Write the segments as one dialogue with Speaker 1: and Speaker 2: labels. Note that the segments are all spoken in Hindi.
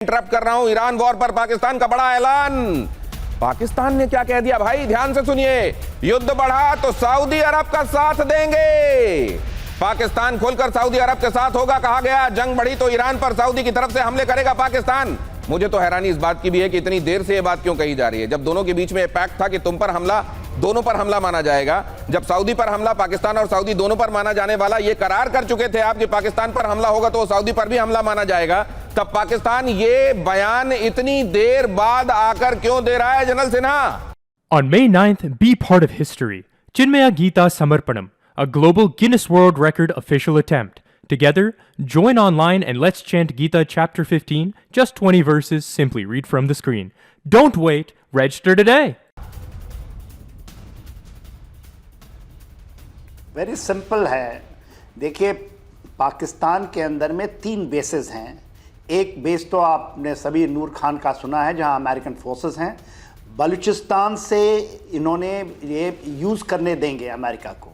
Speaker 1: इंटरप्ट कर रहा हूं। ईरान वॉर पर पाकिस्तान का बड़ा ऐलान। पाकिस्तान ने क्या कह दिया भाई, ध्यान से सुनिए। युद्ध बढ़ा तो सऊदी अरब का साथ देंगे। पाकिस्तान खुलकर सऊदी अरब के साथ होगा, कहा गया। जंग बढ़ी तो ईरान पर सऊदी की तरफ से हमले करेगा पाकिस्तान। मुझे तो हैरानी इस बात की भी है कि इतनी देर से यह बात क्यों कही जा रही है, जब दोनों के बीच में पैक्ट था कि तुम पर हमला, दोनों पर हमला माना जाएगा। जब सऊदी पर हमला पाकिस्तान और सऊदी दोनों पर माना जाने वाला, ये करार कर चुके थे आप कि पाकिस्तान पर हमला होगा तो सऊदी पर भी हमला माना जाएगा, तब पाकिस्तान ये बयान इतनी देर बाद आकर क्यों दे रहा है general Sinha?
Speaker 2: On May 9th, be part of history. Chinmaya Gita Samarpanam, a global Guinness World Record official attempt. Together, join online and let's chant Gita chapter 15, just 20 verses, simply read from the screen. Don't wait, register today.
Speaker 3: Very simple है। देखिए, पाकिस्तान के अंदर में 3 बेसेस हैं। एक बेस तो आपने सभी नूर खान का सुना है, जहां अमेरिकन फोर्सेस हैं। बलूचिस्तान से इन्होंने ये यूज़ करने देंगे अमेरिका को,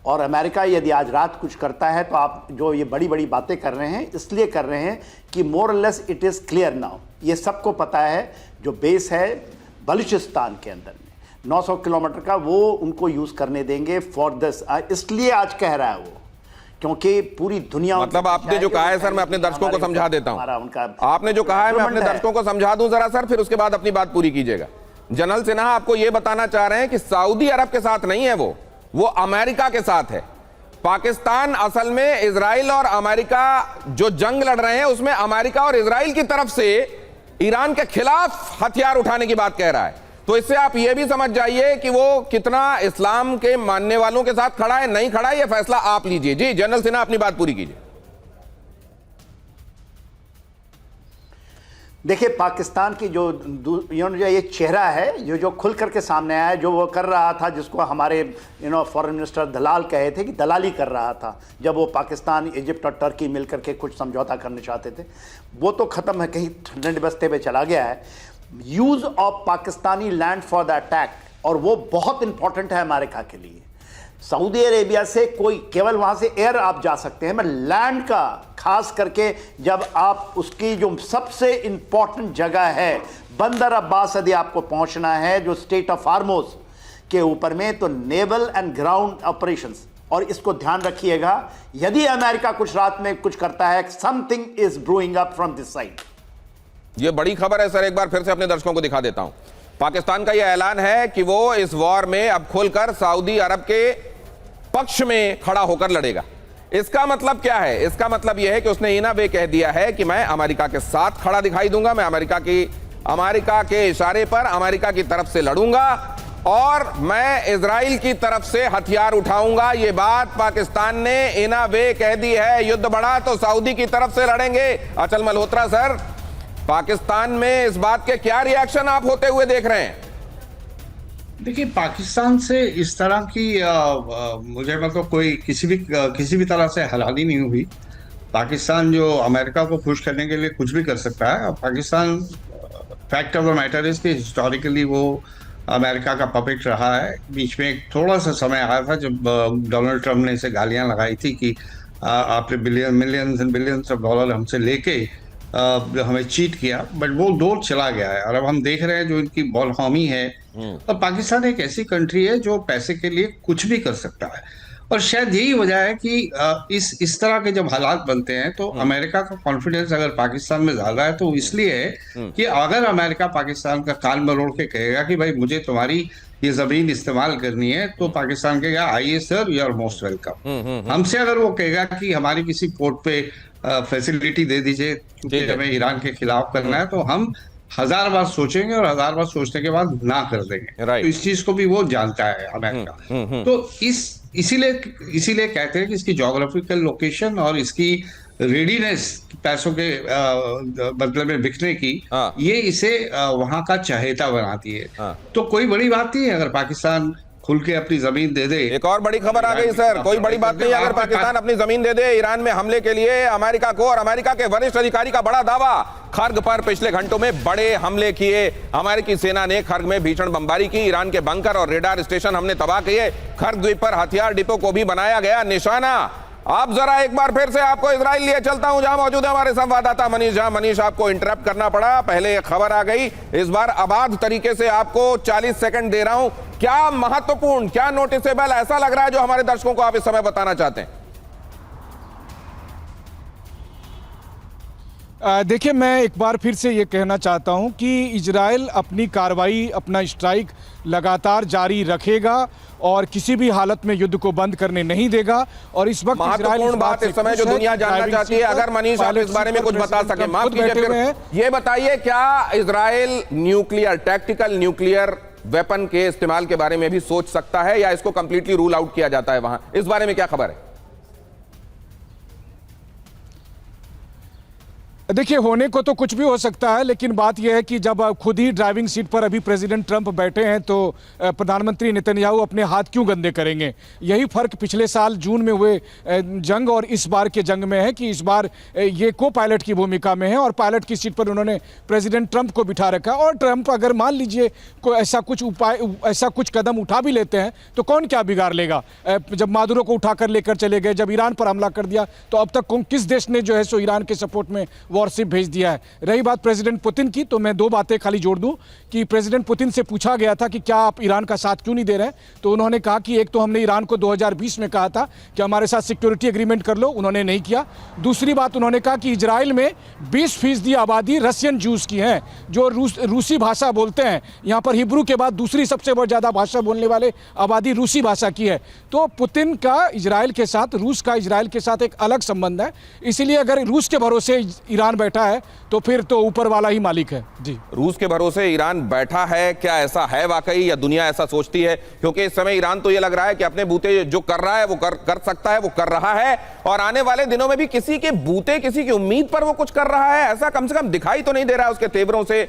Speaker 3: और अमेरिका यदि आज रात कुछ करता है तो आप जो ये बड़ी बड़ी बातें कर रहे हैं इसलिए कर रहे हैं कि मोर और less it is clear now. ये सबको पता है जो बेस है बलूचिस्तान के अंदर में 900 किलोमीटर का, वो उनको यूज़ करने देंगे फॉर दिस। इसलिए आज कह रहा है वो, क्योंकि पूरी दुनिया,
Speaker 1: मतलब आपने जो कहा है सर, मैं अपने दर्शकों को समझा देता हूं। आपने जो कहा है मैं अपने दर्शकों को समझा दूं जरा सर, फिर उसके बाद अपनी बात पूरी कीजिएगा। जनरल सिन्हा आपको यह बताना चाह रहे हैं कि सऊदी अरब के साथ नहीं है वो अमेरिका के साथ है। पाकिस्तान असल में इजराइल और अमेरिका जो जंग लड़ रहे हैं उसमें अमेरिका और इजराइल की तरफ से ईरान के खिलाफ हथियार उठाने की बात कह रहा है। तो इससे आप यह भी समझ जाइए कि वो कितना इस्लाम के मानने वालों के साथ खड़ा है, नहीं खड़ा है, यह फैसला आप लीजिए। जी जनरल सिन्हा, अपनी बात पूरी कीजिए।
Speaker 3: देखिए, पाकिस्तान की जो ये चेहरा है जो खुल करके सामने आया है, जो वो कर रहा था, जिसको हमारे फॉरेन मिनिस्टर दलाल कहे थे कि दलाली कर रहा था, जब वो पाकिस्तान, इजिप्ट और टर्की मिलकर के कुछ समझौता करना चाहते थे, वो तो ख़त्म है, कहीं ठंडे बस्ते पे चला गया है। Use of Pakistani land for the attack, और वो बहुत इंपॉर्टेंट है अमेरिका के लिए। सऊदी अरेबिया से कोई केवल वहाँ से एयर आप जा सकते हैं, मैं लैंड का खास करके जब आप उसकी जो सबसे इंपॉर्टेंट जगह है बंदर अब्बास यदि आपको पहुँचना है, जो स्टेट ऑफ हार्मोज के ऊपर में, तो नेवल एंड ग्राउंड ऑपरेशंस। और इसको ध्यान रखिएगा, यदि अमेरिका कुछ रात में कुछ करता है, something is brewing up from this side.
Speaker 1: यह बड़ी खबर है सर, एक बार फिर से अपने दर्शकों को दिखा देता हूं। पाकिस्तान का यह ऐलान है कि वो इस वॉर में अब खुलकर सऊदी अरब के पक्ष में खड़ा होकर लड़ेगा। इसका मतलब क्या है? इसका मतलब यह है कि उसने इना वे कह दिया है कि मैं अमेरिका के साथ खड़ा दिखाई दूंगा, मैं अमेरिका के इशारे पर अमेरिका की तरफ से लड़ूंगा, और मैं इजराइल की तरफ से हथियार उठाऊंगा। यह बात पाकिस्तान ने इना वे कह दी है। युद्ध बढ़ा तो सऊदी की तरफ से लड़ेंगे। अचल मल्होत्रा सर, पाकिस्तान में इस बात के क्या रिएक्शन आप होते हुए देख रहे हैं?
Speaker 4: देखिए, पाकिस्तान से इस तरह की मुझे मतलब कोई किसी भी तरह से हैरानी नहीं हुई। पाकिस्तान जो अमेरिका को खुश करने के लिए कुछ भी कर सकता है। Pakistan, fact of the matter is कि हिस्टोरिकली वो अमेरिका का पपेट रहा है। बीच में एक थोड़ा सा समय आया था जब डोनाल्ड ट्रम्प ने इसे गालियां लगाई थी कि आपने millions and billions of dollar हमसे लेके हमें चीट किया, बट वो दौर चला गया है। और अब हम देख रहे हैं जो इनकी बौलहौमी है। और पाकिस्तान एक ऐसी कंट्री है जो पैसे के लिए कुछ भी कर सकता है, और शायद यही वजह है कि इस तरह के जब हालात बनते हैं तो अमेरिका का कॉन्फिडेंस अगर पाकिस्तान में ज्यादा है तो इसलिए है कि अगर अमेरिका पाकिस्तान का कान मरोड़ के कहेगा कि भाई मुझे तुम्हारी ये जमीन इस्तेमाल करनी है, तो पाकिस्तान कहेगा आइए sir, you are most welcome. हमसे अगर वो कहेगा कि हमारी किसी पोर्ट पे फैसिलिटी दे दीजिए क्योंकि हमें ईरान के खिलाफ करना है, तो हम 1000 बार सोचेंगे और 1000 बार सोचने के बाद ना कर देंगे। तो इस चीज को भी वो जानता है अमेरिका। तो इसीलिए कहते हैं कि इसकी ज्योग्राफिकल लोकेशन और इसकी रेडीनेस पैसों के बदले में बिकने की, ये इसे वहां का चहेता बनाती है। तो कोई बड़ी बात नहीं है अगर पाकिस्तान खुल के अपनी जमीन दे दे।
Speaker 1: एक और बड़ी खबर आ गई सर, कोई बड़ी बात नहीं अगर पाकिस्तान अपनी जमीन दे दे ईरान में हमले के लिए अमेरिका को। और अमेरिका के वरिष्ठ अधिकारी का बड़ा दावा, खर्ग पर पिछले घंटों में बड़े हमले किए। अमेरिकी सेना ने खर्ग में भीषण बमबारी की, ईरान के बंकर और रेडार स्टेशन हमने तबाह किए। खर्ग द्वीप पर हथियार डिपो को भी बनाया गया निशाना। अब जरा एक बार फिर से आपको इजराइल लिए चलता हूं, जहां मौजूद है हमारे संवाददाता मनीष झा। मनीष, आपको इंटरप्ट करना पड़ा, पहले खबर आ गई, इस बार अबाध तरीके से आपको 40 सेकंड दे रहा हूं। क्या महत्वपूर्ण, क्या नोटिसेबल ऐसा लग रहा है जो हमारे दर्शकों को आप इस समय बताना चाहते हैं?
Speaker 5: देखिए, मैं एक बार फिर से ये कहना चाहता हूं कि इजराइल अपनी कार्रवाई, अपना स्ट्राइक लगातार जारी रखेगा और किसी भी हालत में युद्ध को बंद करने नहीं देगा। और इस वक्त
Speaker 1: महत्वपूर्ण बात इस समय जो दुनिया जानना चाहती है, अगर मनीष आप इस बारे में कुछ बता सके, माफ कीजिए, ये बताइए क्या Israel nuclear, tactical nuclear weapon के इस्तेमाल के बारे में भी सोच सकता है, या इसको कंप्लीटली रूल आउट किया जाता है वहां? इस बारे में क्या खबर है?
Speaker 5: देखिए, होने को तो कुछ भी हो सकता है, लेकिन बात यह है कि जब खुद ही ड्राइविंग सीट पर अभी प्रेसिडेंट ट्रंप बैठे हैं तो प्रधानमंत्री नेतन्याहू अपने हाथ क्यों गंदे करेंगे? यही फर्क पिछले साल जून में हुए जंग और इस बार के जंग में है कि इस बार ये को पायलट की भूमिका में है और पायलट की सीट पर उन्होंने प्रेसिडेंट ट्रंप को बिठा रखा। और ट्रंप अगर मान लीजिए कोई ऐसा कुछ कदम उठा भी लेते हैं तो कौन क्या बिगाड़ लेगा? जब मादुरो को उठाकर लेकर चले गए, जब ईरान पर हमला कर दिया, तो अब तक किस देश ने जो है सो ईरान के सपोर्ट में वॉरशिप भेज दिया है? रही बात प्रेसिडेंट पुतिन की, तो मैं दो बातें खाली जोड़ दूं कि प्रेसिडेंट पुतिन से पूछा गया था कि क्या आप ईरान का साथ क्यों नहीं दे रहे, तो उन्होंने कहा कि एक तो हमने ईरान को 2020 में कहा था कि हमारे साथ सिक्योरिटी एग्रीमेंट कर लो, उन्होंने नहीं किया। दूसरी बात उन्होंने कहा कि इजराइल में 20% आबादी रशियन जूस की है, जो रूसी भाषा बोलते हैं। यहाँ पर हिब्रू के बाद दूसरी सबसे ज्यादा भाषा बोलने वाले आबादी रूसी भाषा की है। तो पुतिन का इजराइल के साथ, रूस का इजराइल के साथ एक अलग संबंध है। इसीलिए अगर रूस के भरोसे ईरान बैठा है तो फिर तो ऊपर वाला ही मालिक है। जी,
Speaker 1: रूस के भरोसे ईरान बैठा है, क्या ऐसा है वाकई, या दुनिया ऐसा सोचती है? क्योंकि इस समय ईरान तो ये लग रहा है कि अपने बूते जो कर रहा है वो कर सकता है, वो कर रहा है, और आने वाले दिनों में भी किसी के बूते, किसी की उम्मीद पर वो कुछ कर रहा है, ऐसा कम से कम दिखाई तो नहीं दे रहा है उसके तेवरों से,